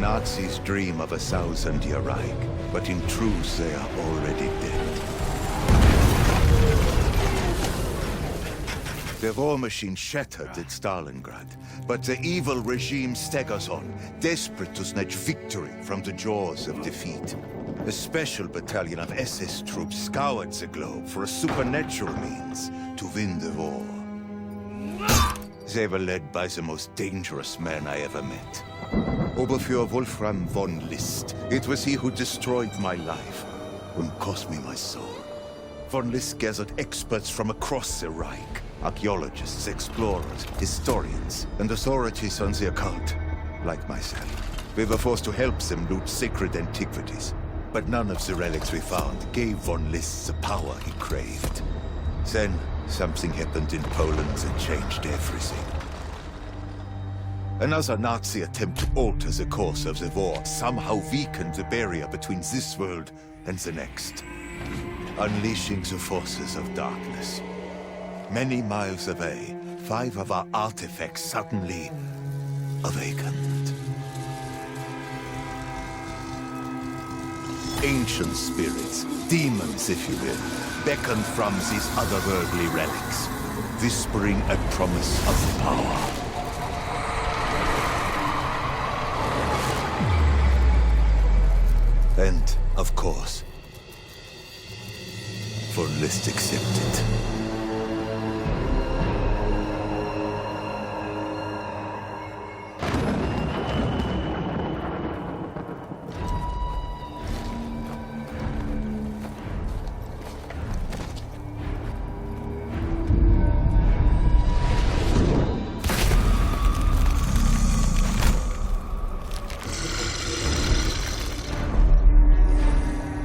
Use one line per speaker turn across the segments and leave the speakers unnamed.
Nazis dream of 1,000-year Reich, but in truth they are already dead. The war machine shattered at Stalingrad, but the evil regime staggers on, desperate to snatch victory from the jaws of defeat. A special battalion of SS troops scoured the globe for a supernatural means to win the war. They were led by the most dangerous man I ever met. Oberfuhrer Wolfram von List. It was he who destroyed my life and cost me my soul. Von List gathered experts from across the Reich. Archaeologists, explorers, historians, and authorities on the occult, like myself. We were forced to help them loot sacred antiquities. But none of the relics we found gave von List the power he craved. Then, something happened in Poland that changed everything. Another Nazi attempt to alter the course of the war somehow weakened the barrier between this world and the next, unleashing the forces of darkness. Many miles away, 5 of our artifacts suddenly awakened. Ancient spirits, demons if you will, beckon from these otherworldly relics, whispering a promise of power. And, of course, von List accepted.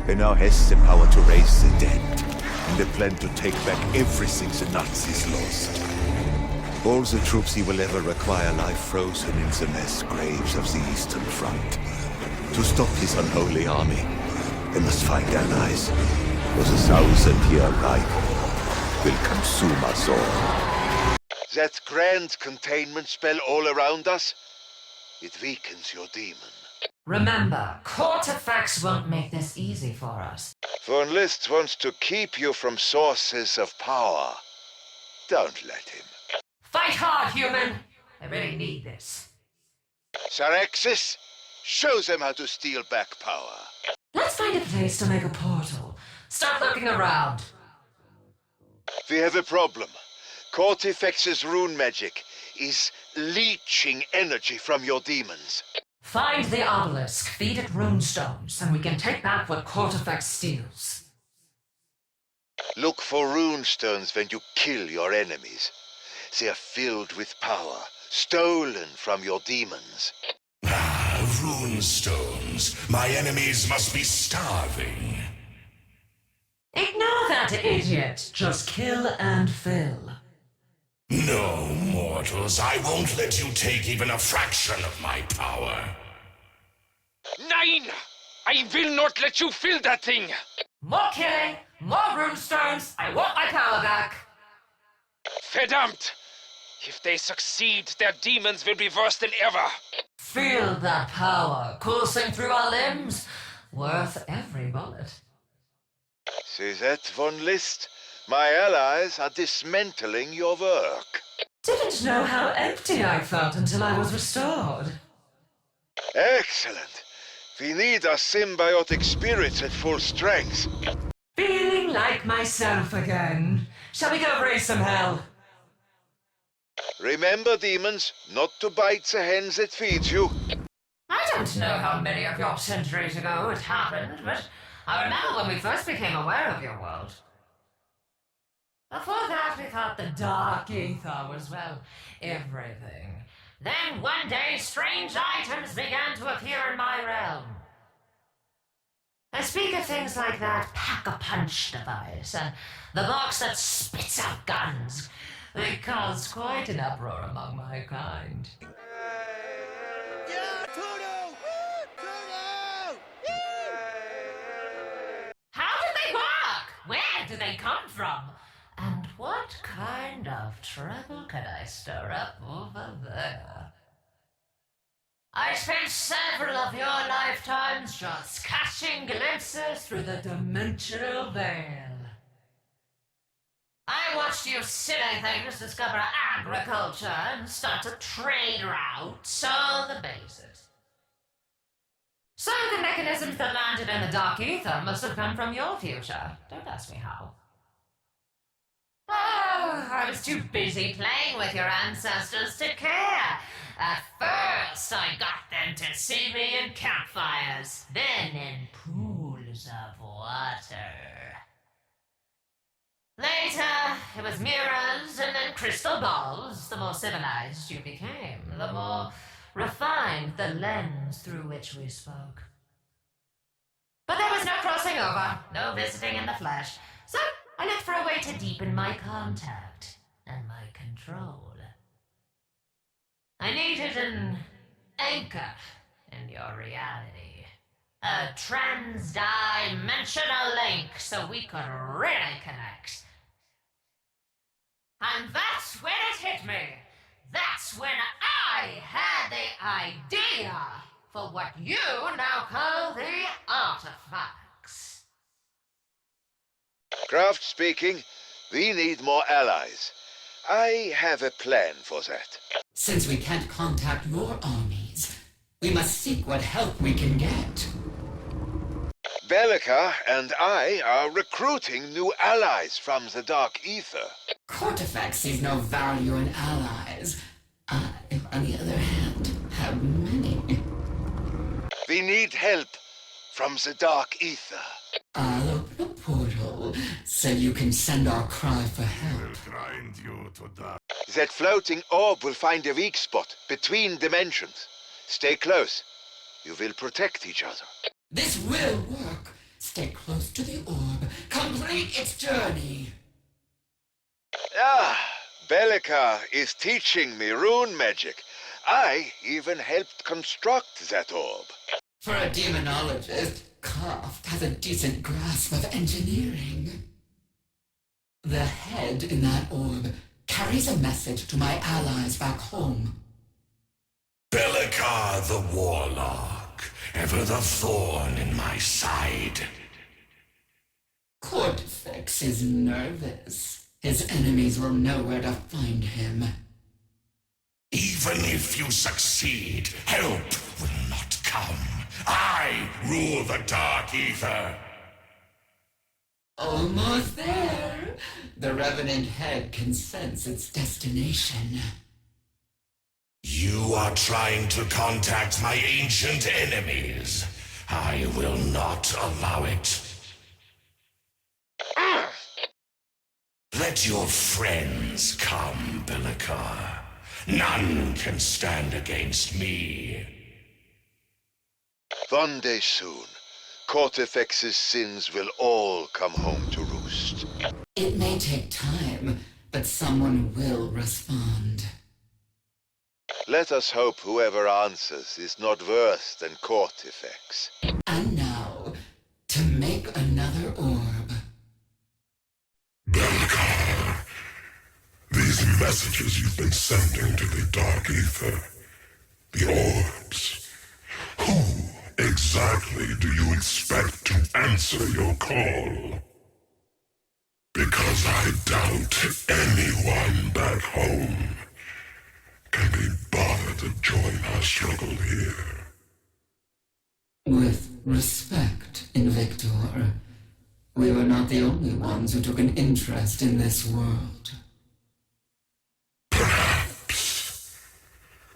He now has the power to raise the dead, and a plan to take back everything the Nazis lost. All the troops he will ever require lie frozen in the mass graves of the Eastern Front. To stop his unholy army, they must find allies, or the 1,000-year Reich will consume us all. That grand containment spell all around us, it weakens your demon.
Remember, artifacts won't make this easy for us.
Von List wants to keep you from sources of power. Don't let him.
Fight hard, human! I really need this.
Saraxis, show them how to steal back power.
Let's find a place to make a portal. Start looking around.
We have a problem. Cortifex's rune magic is leeching energy from your demons.
Find the obelisk, feed it runestones, and we can take back what Cortifex steals.
Look for runestones when you kill your enemies. They are filled with power, stolen from your demons.
Runestones. My enemies must be starving.
Ignore that idiot. Just kill and fill.
No, mortals, I won't let you take even a fraction of my power.
Nein! I will not let you fill that thing!
More killing, more runestones. I want my power back.
Verdammt! If they succeed, their demons will be worse than ever.
Feel that power coursing through our limbs. Worth every bullet.
See that, von List? My allies are dismantling your work.
Didn't know how empty I felt until I was restored.
Excellent. We need our symbiotic spirits at full strength.
Feeling like myself again. Shall we go raise some hell?
Remember, demons, not to bite the hand that feeds you.
I don't know how many of your centuries ago it happened, but I remember when we first became aware of your world. Before that, we thought the dark Aether was, well, everything. Then one day, strange items began to appear in my realm. I speak of things like that pack-a-punch device, and the box that spits out guns. They caused quite an uproar among my kind. How do they work? Where do they come from? And what kind of trouble could I stir up over there? I spent several of your lifetimes just catching glimpses through the dimensional veil. I watched you silly things discover agriculture and start a trade route, sow the bases. So the mechanisms that landed in the Dark Aether must have come from your future. Don't ask me how. Oh, I was too busy playing with your ancestors to care. At first, I got them to see me in campfires, then in pools of water. Later, it was mirrors and then crystal balls. The more civilized you became, the more refined the lens through which we spoke. But there was no crossing over, no visiting in the flesh, so I looked for a way to deepen my contact and my control. I needed an anchor in your reality. A trans-dimensional link so we could really connect. And that's when it hit me. That's when I had the idea for what you now call the artifacts.
Krafft speaking. We need more allies. I have a plan for that.
Since we can't contact your armies, we must seek what help we can get.
Bellekar and I are recruiting new allies from the Dark Aether.
Kortifex sees no value in allies. I, on the other hand, have many.
We need help from the Dark Aether.
I'll open a portal so you can send our cry for help.
Grind you to death.
That floating orb will find a weak spot between dimensions. Stay close. You will protect each other.
This will work. Stay close to the orb. Complete its journey.
Ah, Bellekar is teaching me rune magic. I even helped construct that orb.
For a demonologist, Krafft has a decent grasp of engineering. The head in that orb carries a message to my allies back home.
Bellekar the Warlock, ever the thorn in my side.
Kortifex is nervous. His enemies will know where to find him.
Even if you succeed, help will not come. I rule the Dark Aether.
Almost there. The Revenant head can sense its destination.
You are trying to contact my ancient enemies. I will not allow it. Let your friends come, Bellekar. None can stand against me.
One day soon, Kortifex's sins will all come home to roost.
It may take time, but someone will respond.
Let us hope whoever answers is not worse than Kortifex.
And now, to make another orb.
Bellekar, these messages you've been sending to the Dark Aether, the orbs, who exactly do you expect to answer your call? Because I doubt anyone back home can be bothered to join our struggle here.
With respect, Inviktor, we were not the only ones who took an interest in this world.
Perhaps.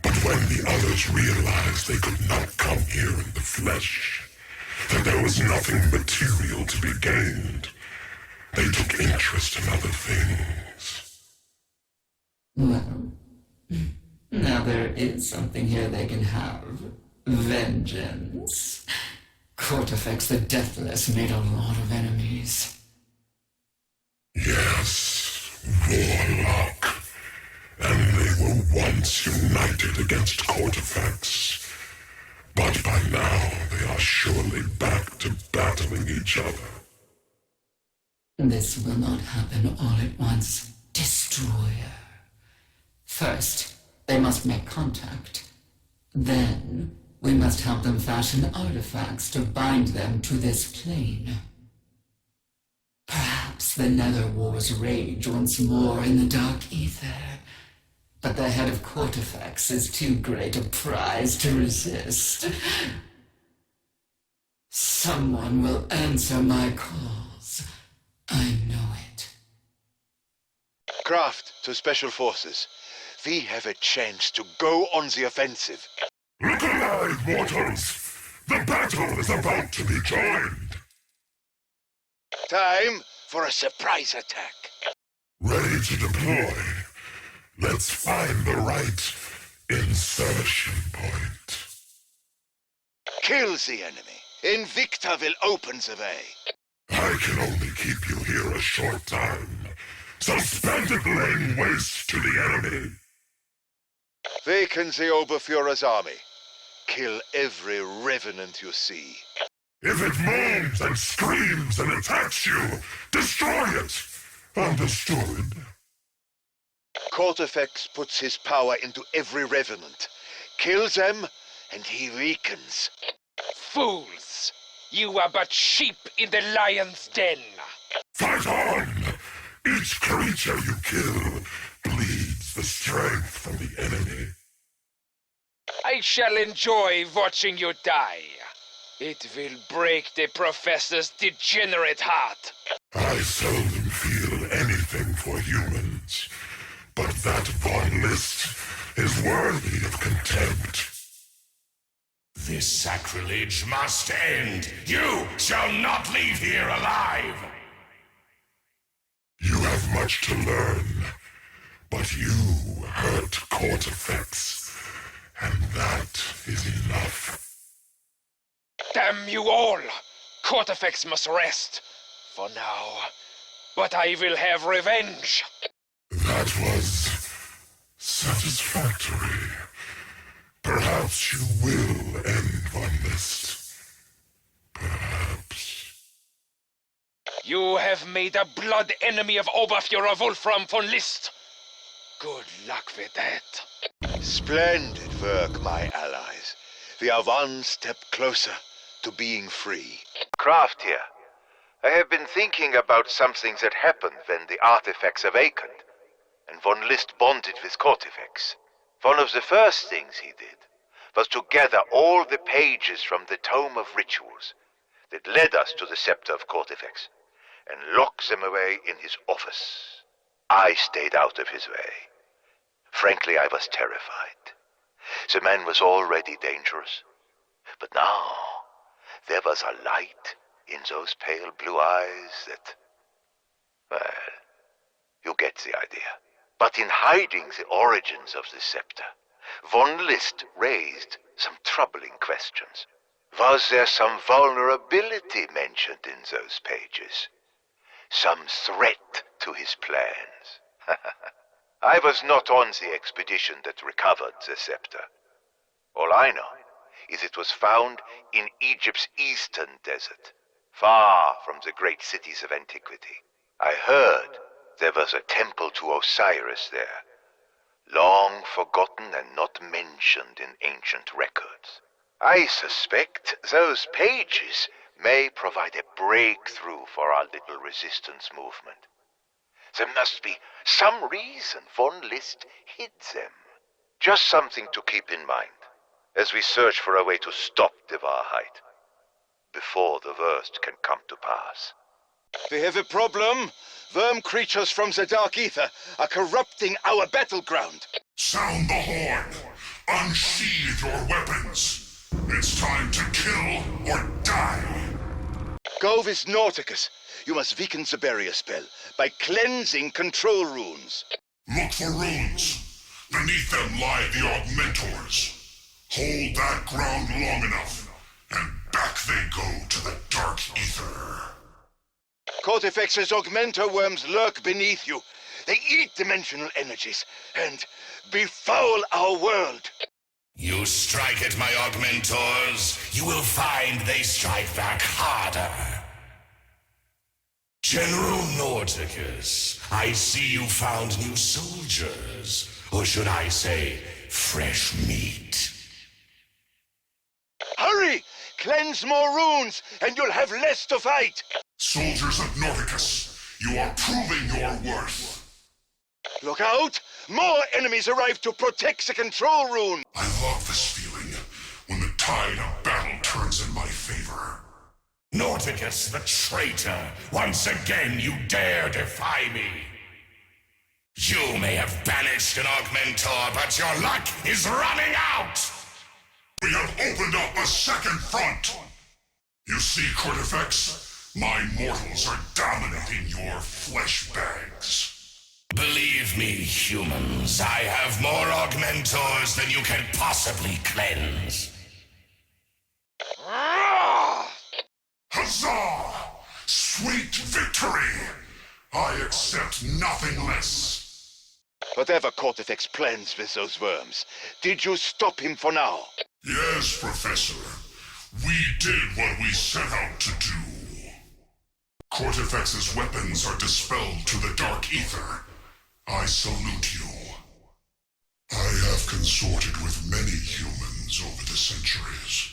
But when the others realized they could not come here in the flesh, that there was nothing material to be gained, they took interest in other things.
Well, now there is something here they can have. Vengeance. Kortifex the Deathless made a lot of enemies.
Yes, Warlock. And they were once united against Kortifex. But by now they are surely back to battling each other.
This will not happen all at once, Destroyer. First, they must make contact. Then, we must help them fashion artifacts to bind them to this plane. Perhaps the Nether Wars rage once more in the dark ether, but the head of Cortifex is too great a prize to resist. Someone will answer my calls. I know it.
Krafft to Special Forces. We have a chance to go on the offensive.
Look alive, mortals! The battle is about to be joined!
Time for a surprise attack.
Ready to deploy. Let's find the right insertion point.
Kill the enemy. Inviktor will open the way.
I can only keep you here a short time, so spend it laying waste to the enemy.
Weaken the Oberführer's army. Kill every revenant you see.
If it moans and screams and attacks you, destroy it! Understood?
Cortifex puts his power into every revenant. Kill them, and he weakens.
Fools! You are but sheep in the lion's den.
Fight on! Each creature you kill bleeds the strength from the enemy.
I shall enjoy watching you die. It will break the Professor's degenerate heart.
I seldom feel anything for humans, but that Von List is worthy of contempt.
This sacrilege must end. You shall not leave here alive.
You have much to learn, but you hurt Cortifex, and that is enough.
Damn you all! Cortifex must rest. For now. But I will have revenge.
That was satisfactory. Perhaps you will end Von List. Perhaps.
You have made a blood enemy of Oberführer Wolfram von List. Good luck with that.
Splendid work, my allies. We are one step closer to being free. Krafft here. I have been thinking about something that happened when the artifacts awakened, and Von List bonded with Cortifex. One of the first things he did was to gather all the pages from the Tome of Rituals that led us to the Scepter of Cortifex, and lock them away in his office. I stayed out of his way. Frankly, I was terrified. The man was already dangerous. But now, there was a light in those pale blue eyes that... well, you get the idea. But in hiding the origins of the scepter, Von List raised some troubling questions. Was there some vulnerability mentioned in those pages? Some threat to his plans? I was not on the expedition that recovered the scepter. All I know is it was found in Egypt's eastern desert, far from the great cities of antiquity. I heard there was a temple to Osiris there, long forgotten and not mentioned in ancient records. I suspect those pages may provide a breakthrough for our little resistance movement. There must be some reason Von List hid them. Just something to keep in mind as we search for a way to stop the Wahrheit before the worst can come to pass. We have a problem. Worm creatures from the dark ether are corrupting our battleground.
Sound the horn! Unsheathe your weapons! It's time to kill or die!
Go with Norticus. You must weaken the barrier spell by cleansing control runes.
Look for runes. Beneath them lie the Augmentors. Hold that ground long enough, and back they go to the dark ether.
Cortifex's augmentor worms lurk beneath you. They eat dimensional energies and befoul our world.
You strike at my augmentors, you will find they strike back harder. General Norticus, I see you found new soldiers. Or should I say, fresh meat.
Cleanse more runes, and you'll have less to fight!
Soldiers of Norticus, you are proving your worth.
Look out! More enemies arrive to protect the control rune!
I love this feeling, when the tide of battle turns in my favor.
Norticus the traitor, once again you dare defy me. You may have banished an Augmentor, but your luck is running out!
We have opened up a second front! You see, Cortifex, my mortals are dominating your flesh bags.
Believe me, humans, I have more Augmentors than you can possibly cleanse.
Huzzah! Sweet victory! I accept nothing less.
Whatever Cortifex plans with those worms, did you stop him for now?
Yes, Professor. We did what we set out to do. Cortifex's weapons are dispelled to the Dark Aether. I salute you. I have consorted with many humans over the centuries,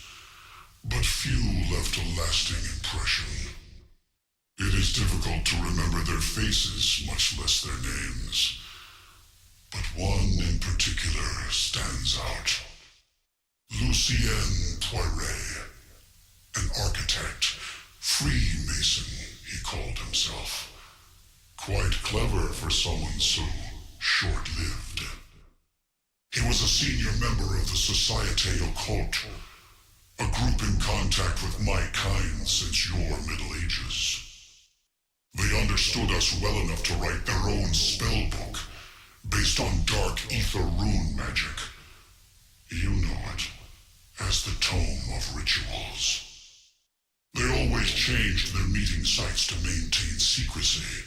but few left a lasting impression. It is difficult to remember their faces, much less their names. But one in particular stands out. Lucien Poiret, an architect, Freemason, he called himself. Quite clever for someone so short-lived. He was a senior member of the Societe Occult, a group in contact with my kind since your Middle Ages. They understood us well enough to write their own spellbook, based on Dark Aether rune magic. You know it as the Tome of Rituals. They always changed their meeting sites to maintain secrecy,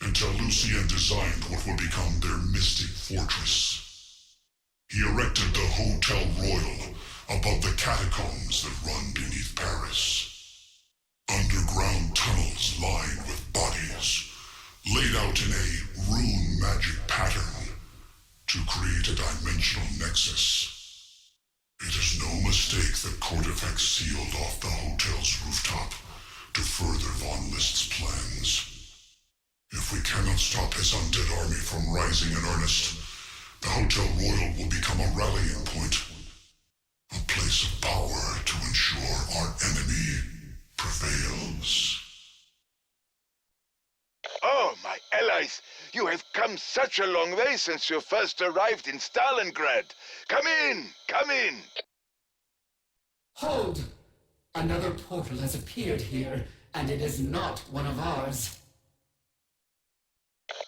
until Lucien designed what would become their mystic fortress. He erected the Hotel Royal above the catacombs that run beneath Paris. Underground tunnels lined with bodies, laid out in a rune magic pattern to create a dimensional nexus. It is no mistake that Cortifex sealed off the hotel's rooftop to further Von List's plans. If we cannot stop his undead army from rising in earnest, the Hotel Royal will become a rallying point. A place of power to ensure our enemy prevails.
Oh, my allies! You have come such a long way since you first arrived in Stalingrad! Come in! Come in!
Hold! Another portal has appeared here, and it is not one of ours.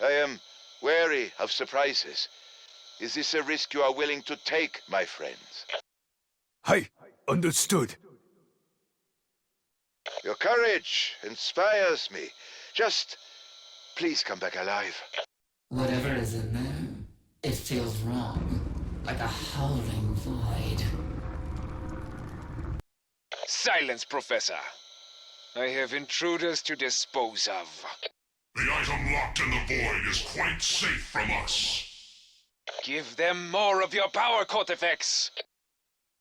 I am wary of surprises. Is this a risk you are willing to take, my friends?
Hey, understood.
Your courage inspires me. Just please come back alive.
Whatever is in there, it feels wrong, like a howling void.
Silence, Professor. I have intruders to dispose of.
The item locked in the void is quite safe from us.
Give them more of your power, Cortifex.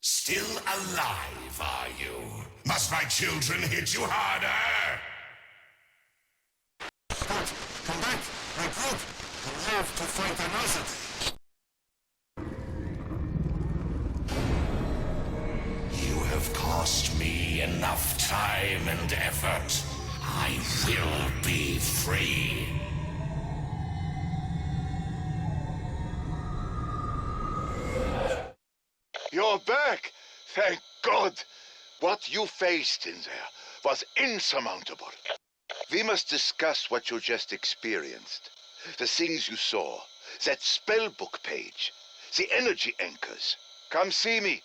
Still alive, are you? Must my children hit you harder?
Come back, recruit. We have to fight another.
You have cost me enough time and effort. I will be free.
You're back! Thank God! What you faced in there was insurmountable. We must discuss what you just experienced. The things you saw, that spellbook page, the energy anchors. Come see me.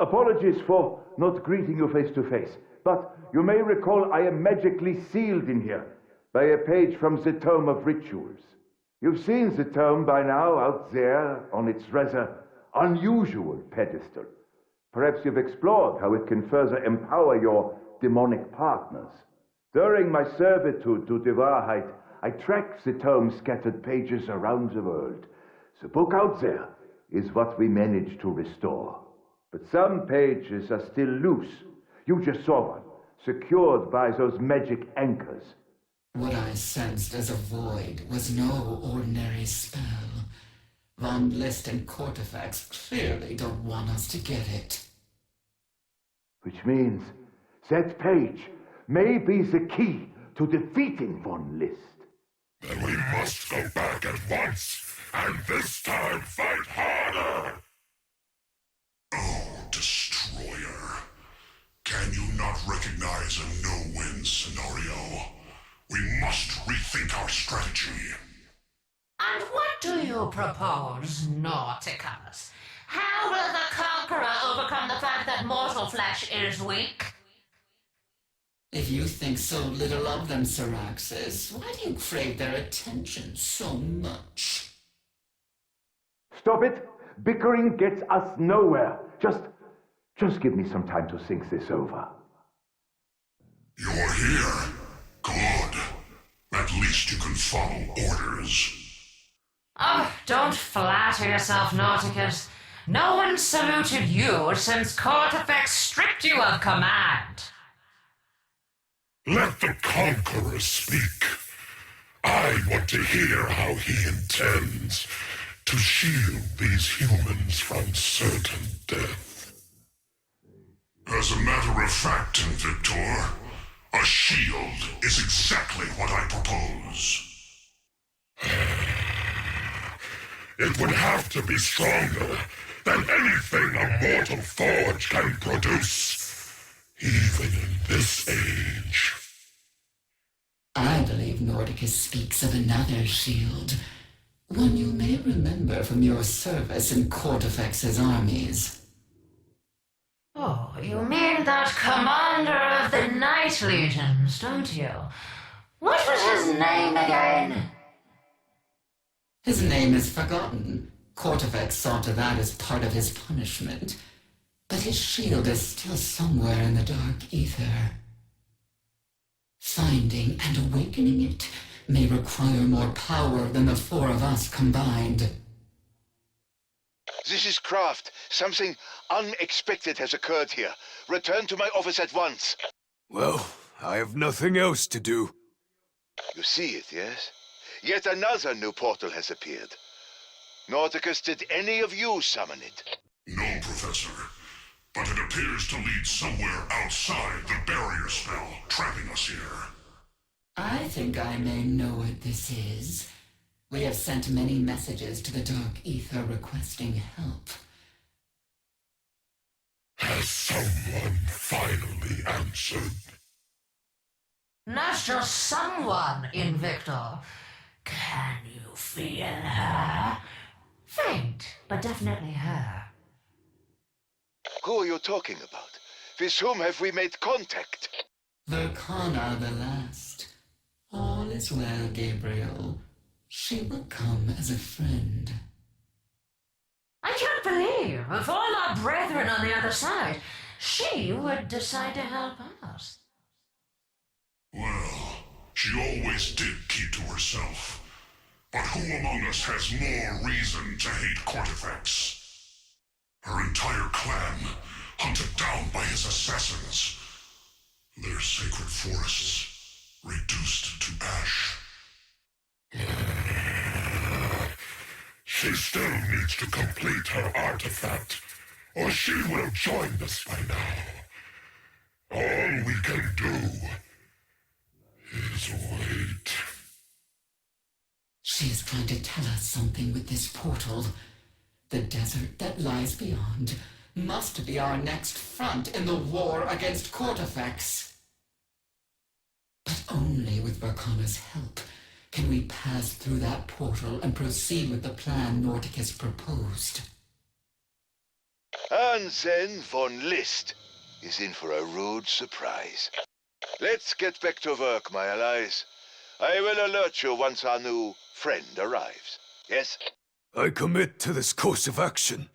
Apologies for not greeting you face to face, but you may recall I am magically sealed in here by a page from the Tome of Rituals. You've seen the tome by now out there on its rather unusual pedestal. Perhaps you've explored how it can further empower your demonic partners. During my servitude to the Wahrheit, I tracked the tome's scattered pages around the world. The book out there is what we managed to restore. But some pages are still loose. You just saw one, secured by those magic anchors.
What I sensed as a void was no ordinary spell. Von List and Cortifex clearly don't want us to get it.
Which means that page may be the key to defeating Von List.
Then we must go back at once, and this time fight harder! Oh, Destroyer. Can you not recognize a no-win scenario? We must rethink our strategy.
And what do you propose, Norticus? How will the Conqueror overcome the fact that mortal flesh is weak?
If you think so little of them, Saraxis, why do you crave their attention so much?
Stop it! Bickering gets us nowhere. Just give me some time to think this over.
You're here. Good. At least you can follow orders.
Oh, don't flatter yourself, Norticus. No one saluted you since Cortifex stripped you of command.
Let the Conqueror speak. I want to hear how he intends to shield these humans from certain death. As a matter of fact, Inviktor, a shield is exactly what I propose. It would have to be stronger than anything a mortal forge can produce, even in this age.
I believe Norticus speaks of another shield, one you may remember from your service in Cortifex's armies.
Oh, you mean that commander of the Night Legions, don't you? What was his name again?
His name is forgotten. Cortifex saw to that as part of his punishment. But his shield is still somewhere in the dark ether. Finding and awakening it may require more power than the four of us combined.
This is Krafft. Something unexpected has occurred here. Return to my office at once.
Well, I have nothing else to do.
You see it, yes? Yet another new portal has appeared. Norticus, did any of you summon it?
No, Professor. But it appears to lead somewhere outside the barrier spell, trapping us here.
I think I may know what this is. We have sent many messages to the dark ether requesting help.
Has someone finally answered?
Not just someone, Inviktor. Can you feel her? Faint, but definitely her.
Who are you talking about? With whom have we made contact?
Verkana the last. All is well, Gabriel. She will come as a friend.
I can't believe, of all our brethren on the other side, she would decide to help us.
Well, she always did keep to herself. But who among us has more reason to hate Cortifex? Her entire clan, hunted down by his assassins. Their sacred forests, reduced to ash. She still needs to complete her artifact, or she will join us by now. All we can do is wait.
She is trying to tell us something with this portal. The desert that lies beyond must be our next front in the war against Cortifex. But only with Verkana's help can we pass through that portal and proceed with the plan Norticus proposed.
And then Von List is in for a rude surprise. Let's get back to work, my allies. I will alert you once our new friend arrives. Yes?
I commit to this course of action.